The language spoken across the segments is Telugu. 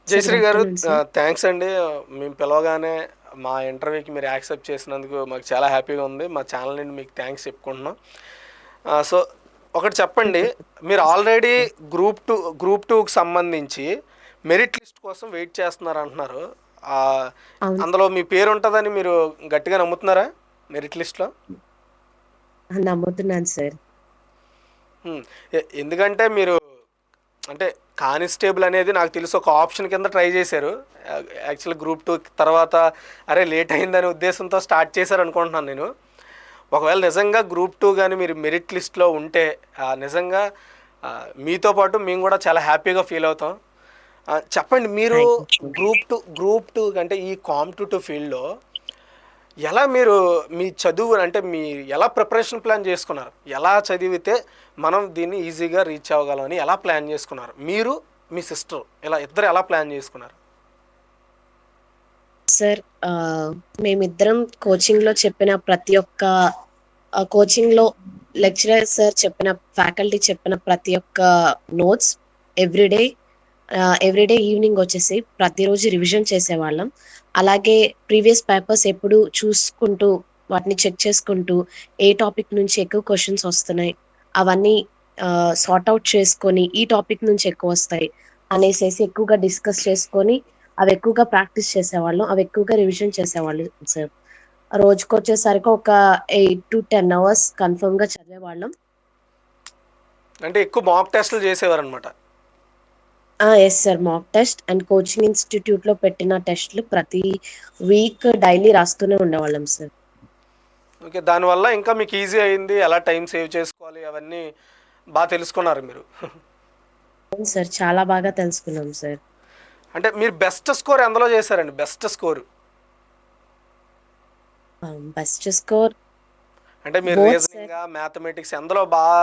సార్ జయశ్రీ గుడ్ గారు, ఆఫ్టర్‌నూన్ సార్. థ్యాంక్స్ అండి. మేము పిలవగానే మా ఇంటర్వ్యూకి మీరు యాక్సెప్ట్ చేసినందుకు మాకు చాలా హ్యాపీగా ఉంది. మా ఛానల్ నుండి మీకు థ్యాంక్స్ చెప్పుకుంటున్నాం. సో ఒకటి చెప్పండి, మీరు ఆల్రెడీ గ్రూప్ టూ గ్రూప్ టూకి సంబంధించి మెరిట్ లిస్ట్ కోసం వెయిట్ చేస్తున్నారు అంటున్నారు. ఆ, అవును. అందులో మీ పేరు ఉంటుందని మీరు గట్టిగా నమ్ముతున్నారా మెరిట్ లిస్ట్లో? నమ్ముతున్నాను సార్. ఎందుకంటే మీరు అంటే కానిస్టేబుల్ అనేది నాకు తెలుసు ఒక ఆప్షన్ కింద ట్రై చేశారు. యాక్చువల్ గ్రూప్ టూ తర్వాత అరే లేట్ అయిందనే ఉద్దేశంతో స్టార్ట్ చేశారు అనుకుంటున్నాను నేను. ఒకవేళ నిజంగా గ్రూప్ టూ కానీ మీరు మెరిట్ లిస్ట్లో ఉంటే నిజంగా ఆ, మీతో పాటు మేము కూడా చాలా హ్యాపీగా ఫీల్ అవుతాం. చెప్పండి, మీరు thank you sir. Group two అంటే ఈ కాంపిటేటివ్ ఫీల్డ్లో ఎలా మీరు మీ చదువు అంటే మీ ఎలా ప్రిపరేషన్ ప్లాన్ చేసుకున్నారు? ఎలా చదివితే మనం దీన్ని ఈజీగా రీచ్ అవ్వగలమని ఎలా ప్లాన్ చేసుకున్నారు మీరు, మీ సిస్టర్ ఇలా ఇద్దరు ఎలా ప్లాన్ చేసుకున్నారు? సార్ మేమిద్దరం కోచింగ్‌లో చెప్పిన ప్రతి ఒక్క కోచింగ్‌లో లెక్చరర్ సార్ చెప్పిన, ఫ్యాకల్టీ చెప్పిన ప్రతి ఒక్క నోట్స్ ఎవ్రీడే ఎవ్రీడే ఈవినింగ్ వచ్చేసి ప్రతిరోజు రివిజన్ చేసేవాళ్ళం. అలాగే ప్రీవియస్ పేపర్స్ ఎప్పుడు చూసుకుంటూ, వాటిని చెక్ చేసుకుంటూ, ఏ టాపిక్ నుంచి ఎక్కువ క్వెషన్స్ వస్తున్నాయి, అవన్నీ సార్ట్ ఔట్ చేసుకొని, ఈ టాపిక్ నుంచి ఎక్కువొస్తాయి అనేసేసి ఎక్కువగా డిస్కస్ చేసుకొని, అవి ఎక్కువగా ప్రాక్టీస్ చేసేవాళ్ళం. అవి ఎక్కువగా రివిజన్ చేసేవాళ్ళు సార్. రోజుకొచ్చేసరికి ఒక 8-10 అవర్స్ కన్ఫర్మ్‌గా చదివేవాళ్ళం. అంటే ఎక్కువ మాక్ టెస్టులు చేసేవారు అనమాట. Yes sir. Mock test and coaching ఇన్‌స్టిట్యూట్‌లో పెట్టిన టెస్ట్‌లు ప్రతి వీక్ డైలీ రాస్తూనే ఉండేవాళ్ళం సార్. ఓకే, దానివల్ల ఇంకా మీకు ఈజీ అయింది, ఎలా టైం సేవ్ చేసుకోవాలి అవన్నీ బాగా తెలుసుకున్నారు మీరు. అవును సార్. చాలా బాగా తెలుసుకున్నాం సార్. అంటే మీరు బెస్ట్ స్కోర్ ఎందులో చేశారండి? బెస్ట్ స్కోర్ బెస్ట్ స్కోర్ అంటే మీరు బోత్ సార్. రీజనింగ్, మ్యాథమెటిక్స్ ఎందులో బాగా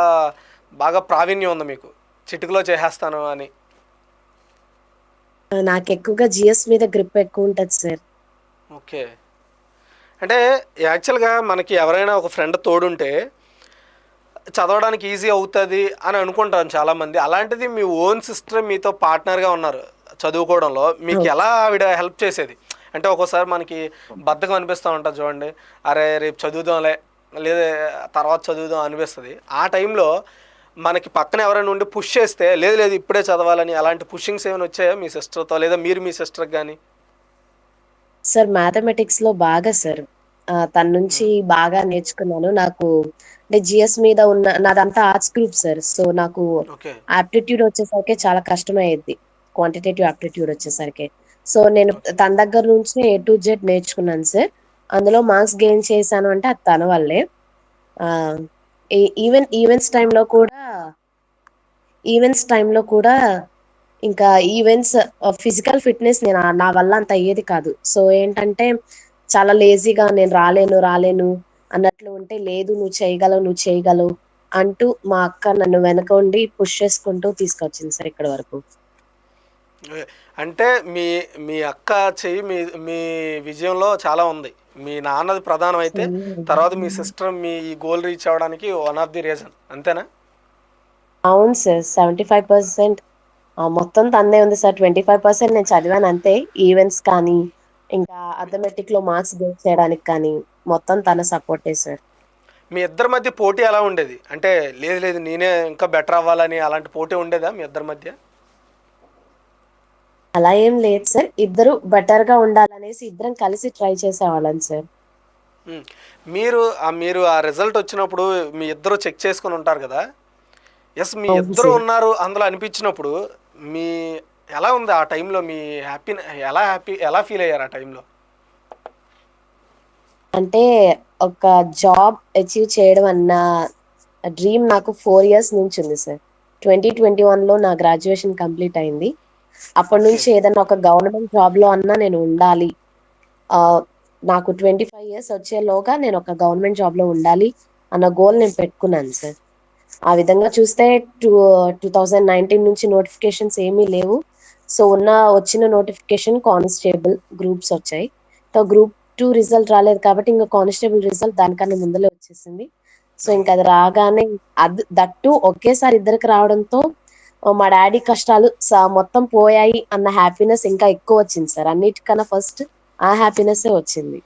బాగా ప్రావీణ్యం ఉంది మీకు, చిటికలో చేసేస్తాను అని? నాకెక్కువగా జీఎస్ మీద గ్రిప్ ఎక్కువుంటది సార్. ఓకే. అంటే యాక్చువల్గా మనకి ఎవరైనా ఒక ఫ్రెండ్ తోడుంటే చదవడానికి ఈజీ అవుతుంది అని అనుకుంటాను చాలామంది. అలాంటిది మీ ఓన్ సిస్టర్ మీతో పార్ట్నర్గా ఉన్నారు చదువుకోవడంలో. మీకు అవును. ఎలా ఆవిడ హెల్ప్ చేసేది? అంటే ఒక్కోసారి మనకి బద్ధకం అనిపిస్తూ ఉంటుంది చూడండి, అరే రేపు చదువుదాంలే, లేదా తర్వాత చదువుదాం అనిపిస్తుంది. ఆ టైంలో మనకి పక్కన ఎవరైనా ఉండి పుష్ చేస్తే లేదు లేదు ఇప్పుడే చదవాలని అలాంటి పుషింగ్స్ ఏమైనా వచ్చాయా మీ సిస్టర్తో, లేదా మీరు మీ సిస్టర్కి కానీ? సార్ మ్యాథమెటిక్స్‌లో బాగా సార్. తన నుంచి బాగా నేర్చుకున్నాను. నాకు అంటే జీఎస్ మీద ఉన్న నాదంతా ఆర్ట్స్ గ్రూప్ సార్. సో, నాకు ఓకే. ఆప్టిట్యూడ్ వచ్చేసరికి చాలా కష్టమయ్యేది. క్వాంటిటేటివ్ ఆప్టిట్యూడ్ వచ్చేసరికి. సో, నేను ఓకే. తన దగ్గర నుంచి ఏ టు జెడ్ నేర్చుకున్నాను సార్. అందులో మార్క్స్ గెయిన్ చేశాను అంటే అది తన వల్లే. ఆహ్, ఈవెంట్స్ టైమ్‌లో కూడా ఈవెంట్స్ టైమ్‌లో కూడా ఇంకా ఈవెంట్స్ ఫిజికల్ ఫిట్‌నెస్ నా వల్ల అంత అయ్యేది కాదు. సో, ఏంటంటే చాలా లేజీగా నేను రాలేను అన్నట్లు ఉంటే, లేదు నువ్వు చేయగలవు, నువ్వు చేయగలవు అంటూ మా అక్క నన్ను వెనక ఉండి పుష్ చేసుకుంటూ తీసుకొచ్చింది సార్ ఇక్కడి వరకు. ఓకే. అంటే మీ మీ అక్క చెయ్యి మీ మీ విజయంలో చాలా ఉంది. మీ నాన్నది ప్రధానం అయితే, తర్వాత మీ సిస్టర్ మీ ఈ గోల్ రీచ్ అవ్వడానికి వన్ ఆఫ్ ది రీజన్ అంతేనా? అవును సార్. 75% మొత్తం తనదే ఉంది సార్. 25% నేను చదివాను అంతే. ఈవెంట్స్ కానీ, ఇంకా అథమెటిక్‌లో మార్క్స్ గెయిన్ చేయడానికి కానీ, మొత్తం తన సపోర్టే సార్. మీ ఇద్దరి మధ్య పోటీ ఎలా ఉండేది? అంటే లేదు లేదు నేనే ఇంకా బెటర్ అవ్వాలని అలాంటి పోటీ ఉండేదా మీ ఇద్దరి మధ్య? అలా ఏం లేదు సార్. ఇద్దరు బెటర్‌గా ఉండాలనేసి ఇద్దరం కలిసి ట్రై చేసేవాళ్ళం సార్. ఉమ్. మీరు ఆ రిజల్ట్ వచ్చినప్పుడు మీ ఇద్దరు చెక్ చేసుకుని ఉంటారు కదా. ఎస్, మీ అవును ఇద్దరు సార్. ఉన్నారు అందులో అనిపించినప్పుడు మీ ఎలా ఉంది ఆ టైంలో? మీ హ్యాపీ ఎలా ఫీల్ అయ్యారు ఆ టైంలో? అంటే ఒక జాబ్ అచీవ్ చేయడం అన్న డ్రీమ్ నాకు 4 ఇయర్స్ నుంచి ఉంది సార్. 2021లో నా గ్రాడ్యుయేషన్ కంప్లీట్ అయింది. అప్పటి ఓకే. నుంచి ఏదన్నా ఒక గవర్నమెంట్ జాబ్‌లో అన్నా నేను ఉండాలి. ఆహ్, నాకు 25 ఇయర్స్ వచ్చేలోగా నేను ఒక గవర్నమెంట్ జాబ్‌లో ఉండాలి అన్న గోల్ నేను పెట్టుకున్నాను సార్. ఆ విధంగా చూస్తే టూ 2019 నుంచి నోటిఫికేషన్స్ ఏమీ లేవు. సో, వచ్చిన నోటిఫికేషన్ కానిస్టేబుల్ గ్రూప్స్ వచ్చాయి. గ్రూప్ 2 రిజల్ట్ రాలేదు కాబట్టి ఇంక కానిస్టేబుల్ రిజల్ట్ దానికన్నా ముందలే వచ్చేసింది. సో, ఇంక అవును. అది రాగానే దట్ టూ ఒకేసారి ఇద్దరికి రావడంతో మా డాడీ కష్టాలు మొత్తం పోయాయి అన్న హ్యాపీనెస్ ఇంకా ఎక్కువ వచ్చింది సార్. అన్నిటికన్నా ఫస్ట్ ఆ హ్యాపీనెస్ వచ్చింది.